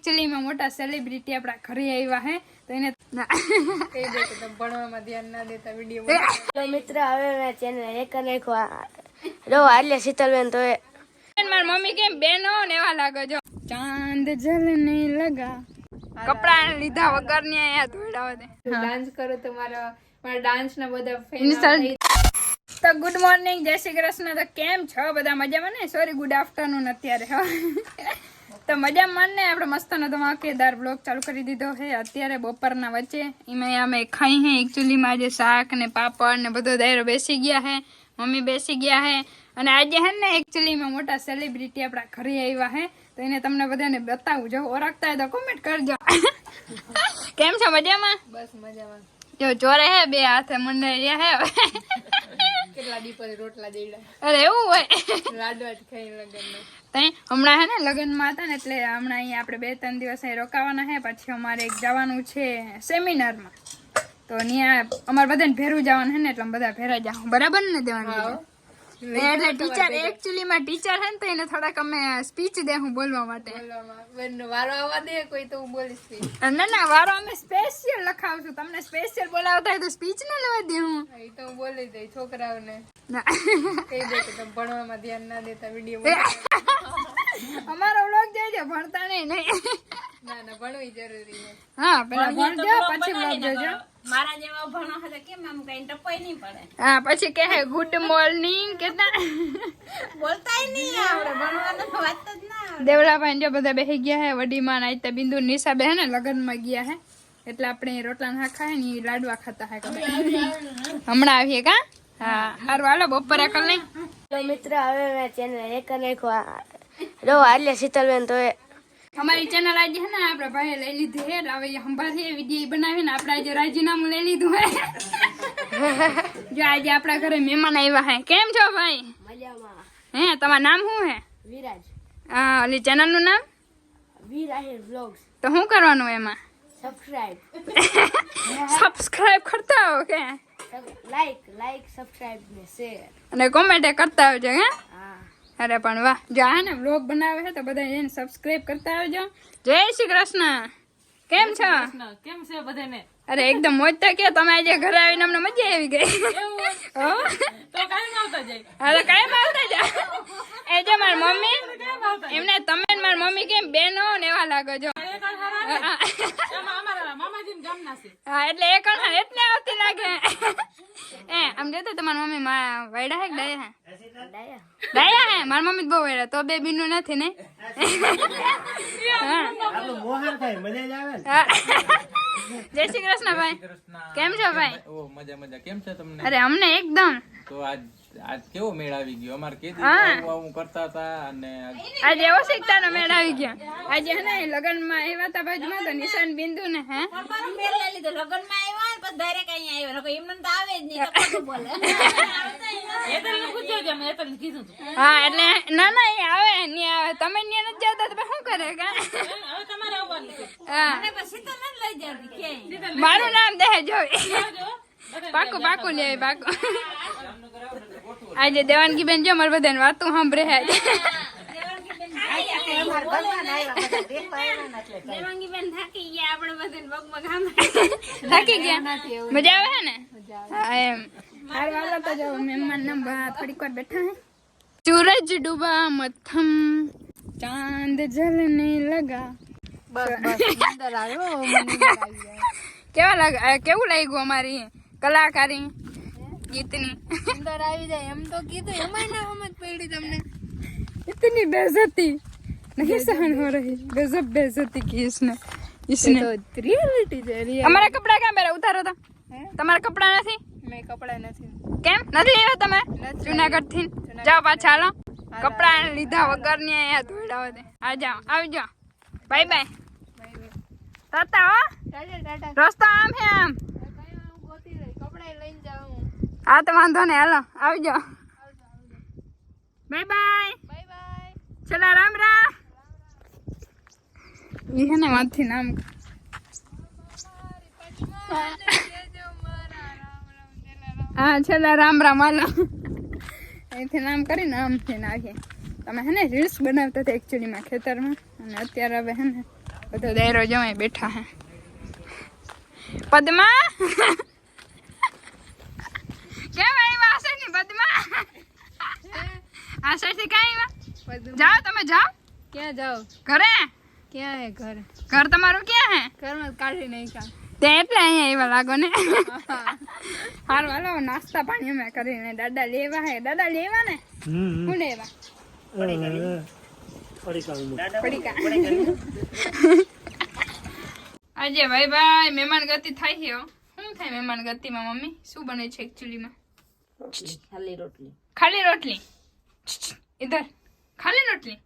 actually में मोटा celebrity अपना घरे આવ્યા હે તો એને કહી દે કે તમે ભણવામાં ધ્યાન ના દેતા વિડિયો તો મિત્ર હવે મેં ચેનલ એક નાખવા રો આલે શીતલબેન તો માર મમ્મી કેમ બેનો ને એવા લાગો છો ચાંદ જલને લગા કપડા લીધા વગર ને આયા ધોડાવ દે ડાન્સ કરો તો મારા ડાન્સ ના બધા ફેન તો ગુડ મોર્નિંગ જય શ્રી કૃષ્ણ તો કેમ છો બધા મજામાં ને સોરી ગુડ આફ્ટરનૂન અત્યારે તો મજામાં ને આપણે મસ્તનો ધમાકેદાર બ્લોગ ચાલુ કરી દીધો છે અત્યારે બપોરના વચ્ચે એમાં અમે ખાઈ હે એકચ્યુઅલી માં આજે શાક ને પાપડ ને બધો દાયરો બેસી ગયા હે મમ્મી બેસી ગયા હે અને આજે હે ને એકચ્યુઅલી માં મોટા સેલિબ્રિટી આપણા ઘરે આવ્યા હે તો એને તમને બધાને બતાવું જો ઓળખતા હોય તો કોમેન્ટ કરજો કેમ છો મજામાં બસ મજામાં જો ચોરે હે બે હાથે મંડાઈ હે કેટલા દી પર રોટલા દેડા અરે એવું હોય લાડવા ખાઈ લગન તઈ હમણાં હે ને લગનમાં હતા ને એટલે હમણાં અહીંયા આપણે 2-3 દિવસ અહીં રોકાવાના હે પછી અમારે એક જવાનું છે સેમિનારમાં તો ત્યાં અમારે બધાને ભેરું જવાનું હે ને એટલે બધા ભેરા જાવ બરાબર ને દેવાનું એટલે ટીચર એકચ્યુઅલી માં ટીચર હે ને તો એને થોડાક અમે સ્પીચ દે હું બોલવા માટે વારો આવવા દે કોઈ તો હું બોલીશ ના વારો અમે સ્પેશિયલ લખાવશું તમને સ્પેશિયલ બોલાવતા હોય તો સ્પીચ ના લેવા દે હું એ તો હું બોલી દઈ છોકરાઓને કહી દે કે તમે ભણવામાં ધ્યાન ના દેતા વિડિયો અમારો વ્લોગ જોજો ભણતા નહીં ના ભણવી જરૂરી છે હા પેલા ભણજો પછી વ્લોગ જોજો મારા જેવા ભણો હે કેમ આમ કઈ ટપોય નહીં પડે હા પછી કહે ગુડ મોર્નિંગ કેતા બોલતાય નહીં આવડે ભણવાનું વાત જ ના દેવલાભાઈ જો બધા બેસી ગયા હે વડી માં આઈતા બિંદુ નિશા બે હે ને લગન માં ગયા હે એટલે આપણે રોટલા ના ખાય ને લાડવા ખાતા હે હમણાં આવીએ કા હા હારું હાલો બપોરે કર લઈ તો મિત્ર હવે મેં ચેનલ એક નાખવા રો આલે શીતલબેન તો અમારી ચેનલ આજે હે ને આપણે ભાઈ લઈ લીધી હે હવે સંભાળીએ વિડીયો બનાવીને આપણે આજે રાજીનામું લઈ લીધું હે જો આજે આપણા ઘરે મહેમાન આવ્યા હે કેમ છો ભાઈ મજામાં હે તમારું નામ શું હે વિરાજ હા ઓલી ચેનલ નું નામ વિરાજ વ્લોગ્સ તો શું કરવાનું એમાં સબસ્ક્રાઇબ કરતા હો કે લાઈક સબસ્ક્રાઇબ ને શેર અને કોમેન્ટ કરતા આવજો હે હા અરે પણ વાહ જો આ ને વ્લોગ બનાવે છે તો બધા એને સબસ્ક્રાઇબ કરતા આવજો જય શ્રી કૃષ્ણ કેમ છો કેમ છે બધાને અરે એકદમ મોજ તો કે તમે આજે ઘરે આવીને અમને મજા આવી ગઈ તો કાઈ આવતા જાય અરે કાઈ આવતા જા એ જો મારી મમ્મી એમને તમે ને મારી મમ્મી કેમ બેનો ને એવા લાગો છો અમારા મામાજી ગામના છે હા એટલે એ કણ એટલે આવતી લાગે એ આમ જોતો તમારી મમ્મી માં વૈડા હે કે ડાયા હે ડાયા હે મારી મમ્મી બહુ વૈડા તો બે બીનું નથી ને જય શ્રી કૃષ્ણ ભાઈ કેમ છો ભાઈ ઓ મજા કેમ છે તમને અરે અમને એકદમ તો આજ કેવો મેળ આવી ગયો અમાર કેદી આવું કરતા હતા અને આજે એવો શીખતાનો મેળ આવી ગયો આજે હે ને લગન માં આવ્યા તા બાજુમાં તો નિશાન બિંદુ ને હે મારો મેલ લઈ લીધો લગન માં આવ્યા પછી ડાયરેક્ટ અહીંયા આવ્યો એમને તો આવે જ નહીં તો ખોટું બોલે એતલને પૂછજો કે મેં એતલને કીધું હતું હા એટલે ના એ આવે ની આવે તમે ની નથી જતા તો શું કરે કા હવે તમારે આવવાનું છે હા અને પછી તો ન લઈ જતી કે મારું નામ દે જોઈ પાકું લે પાકું આજે દેવાનગી બેન જો મારે બધાને વાતું સાંભળે હે દેવાંગી બેન થાકી ગયા આપણે બધાને બગબગ થાકી ગયા મજા આવે હે ને હા એમ હાર વાલા તો જો મહેમાન ના થોડીક વાર બેઠા હે સૂરજ ડૂબા મથમ ચાંદ જલને લગા બસ અંદર આવ્યો કેવું લાગ્યું અમારી કલાકારી ગીતની અંદર આવી જાય એમ તો કીધું એમાં ના સમજ પડી તમને इतनी बेइज्जती नहीं सहन हो रही गजब बेइज्जती की इसने तो रियलिटी है रियल हमारा कपड़ा क्या मेरा उतारो तो તમારા કપડા નથી મેં કપડા નથી કેમ નથી લેવા તમે જૂનાગઢ થી જાઓ પાછા હાલો કપડા લીધા વગર ની અહીંયા ધોડાવ દે આ જાઓ આવી જાઓ બાય બાય તાતા હો ટાટા રસ્તો આમ હે આમ ગોતી રહી કપડા લઈને જાઉં હા તો વાંધો ને હાલો આવી જાઓ બાય બાય ચલા રામ રામ ये है ना वाथी नाम हाँ चला राम राम आलो અહીંથી નામ કરીને આમથી આવીએ તમે હે ને રીલ્સ બનાવતા હતા એકચ્યુઅલીમાં ખેતરમાં અને અત્યારે હવે હે ને બધો દાયરો જમાય બેઠા હે પદ્મા કેમ આવ્યા આશા ની પદ્મા આશા થી ક્યાં આવ્યા જાઓ તમે જાઓ ક્યાં જાઓ ઘરે ક્યાં હે ઘર ઘર તમારું ક્યાં હે ઘરમાં કાઢી નહીં કા તે એટલે અહીંયા આવ્યા લાગો ને હારું હાલો નાસ્તા પાણી અમે કરીને દાદા લેવા હે દાદા લેવા ને શું લેવા પડીકા આજે ભાઈ મહેમાન ગતિ થાય છે શું થાય મહેમાન ગતિમાં મમ્મી શું બને છે એકચ્યુઅલીમાં ખાલી રોટલી ઇધર ખાલી રોટલી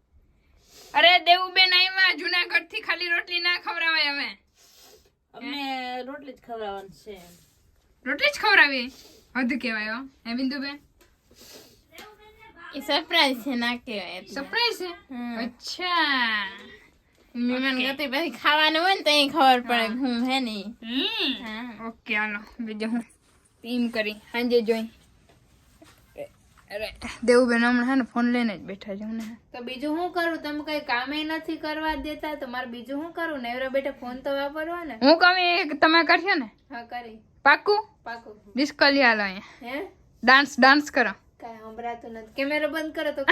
અરે દેવુબેન આવ્યા જુનાગઢ થી ખાલી રોટલી ના ખવડાવાય હવે અમે રોટલી જ ખવડાવવાની છે રોટલી જ ખવડાવી હદ કહેવાય હે બિંદુબેન એ સરપ્રાઈઝ છે ના કહેવાય સરપ્રાઈઝ છે અચ્છા મહેમાન ગતિ પછી ખાવાનું હોય ને તો ખબર પડે હું હે નહીં ઓકે હાલો બીજું હું એમ કરી સાંજે જોઈ અરે દેવુબેન હમણાં હે ને ફોન લઈને જ બેઠા છે ને તો બીજું શું કરું તમે કઈ કામે નથી કરવા દેતા તો મારે બીજું શું કરું નેવરા બેઠા ફોન તો વાપરવા ને હું કમી તમે કરશો ને હા કરી પાકું પાકું ડિસ્કો લઈ આલો અહીંયા હે ડાન્સ કરો કઈ સંભળાતું નથી કેમેરો બંધ કરો તો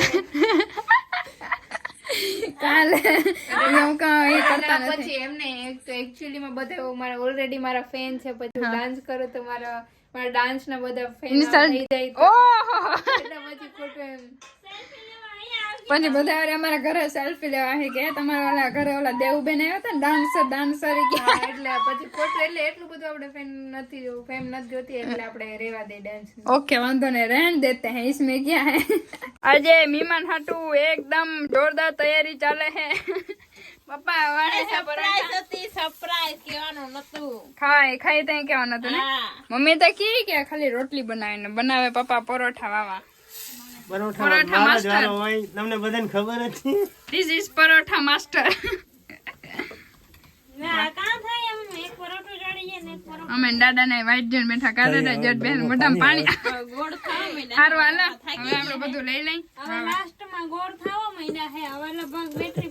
કાલે હું કાંઈ એ કરતા નથી પછી એમને એક તો એકચ્યુઅલી માં બધા મારા ઓલરેડી મારા ફેન છે પછી ડાન્સ કરું તો મારા ડાન્સ ના બધા ફેન થઈ જાય ઓહો એટલે પછી ખોટું એમ પછી બધા અરે અમારા ઘરે સેલ્ફી લેવા આવી કે તમારા ઓલા ઘરે ઓલા દેવુબેન આવ્યા હતા ને ડાન્સર હા, એટલે પછી ખોટું એટલે એટલું બધું આપણે ફેમ નથી જોતી એટલે આપણે રેવા દે ડાન્સ ओके वांधो नहीं रहने देते हैं इसमें क्या है આજે મીમાન હાટુ એકદમ જોરદાર તૈયારી ચાલે છે પપ્પા વાળે છે સરપ્રાઈઝ હતી સરપ્રાઈઝ કહેવાનું નતું ખાઈ તઈ કેવાનું હતું ને હા મમ્મી તો કી કે ખાલી રોટલી બનાવે પપ્પા પરોઠા વાવા પરોઠા માસ્ટર તમને બધાને ખબર હતી ધીસ ઇઝ પરોઠા માસ્ટર ના કાં થાય એમ એક પરોઠો ચડી જાય ને એક પરોઠો અમે દાદા ને વાઈટ જણ બેઠા કાઢે જટ બેન મોઢામાં પાણી ગોળ ખાવા માંડ્યા હારું હાલો હવે આપણે બધું લઈ લઈ હવે લાસ્ટમાં ગોળ ખાવા માંડ્યા હે હવે લગભગ બેટરી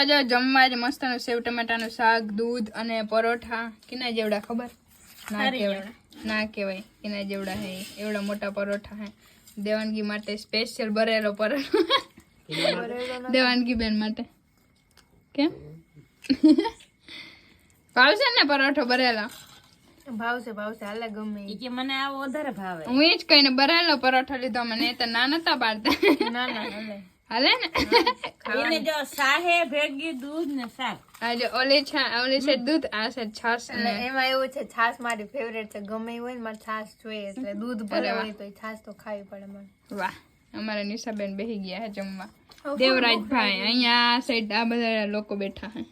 જો જમવા જ મસ્ત સેવ ટમેટાનું શાક દૂધ અને પરોઠા કિના જેવડા ખબર ના કહેવાય કિના જેવડા હે એવડા મોટા પરોઠા હે દેવાનગી માટે સ્પેશિયલ ભરેલો પરોઠો દેવાનગી બેન માટે કેમ ભાવશે ને પરોઠો ભરેલો ભાવશે હાલે ગમે ઈ કે મને આવો વધારે ભાવે હું એ જ કહીને ભરેલો પરોઠો લીધો મને તો ના નતા પાડતા ના હાલે હાલે ને એને જો સાહે ભેગી દૂધ ને શાક આ જો ઓલી છે દૂધ આ છે છાશ ને એમાં એવું છે છાશ મારી ફેવરેટ છે ગમે હોય ને મારે છાશ જોઈએ એટલે દૂધ ભલે હોય તો છાશ તો ખાવી પડે મને વાહ અમારા નિશાબેન બેહી ગયા હે જમવા દેવરાજભાઈ અહીંયા આ સાઈડ આ બધા લોકો બેઠા હે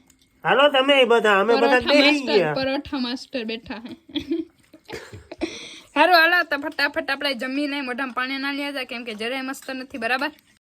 હાલો તમે બધા અમે બધા બેહી ગયા પરોઠા માસ્ટર બેઠા હે હારું હાલો તો ફટાફટ આપણે જમી લઈ મોઢામાં પાણી ના લ્યા કેમ કે જરાય મસ્ત નથી બરાબર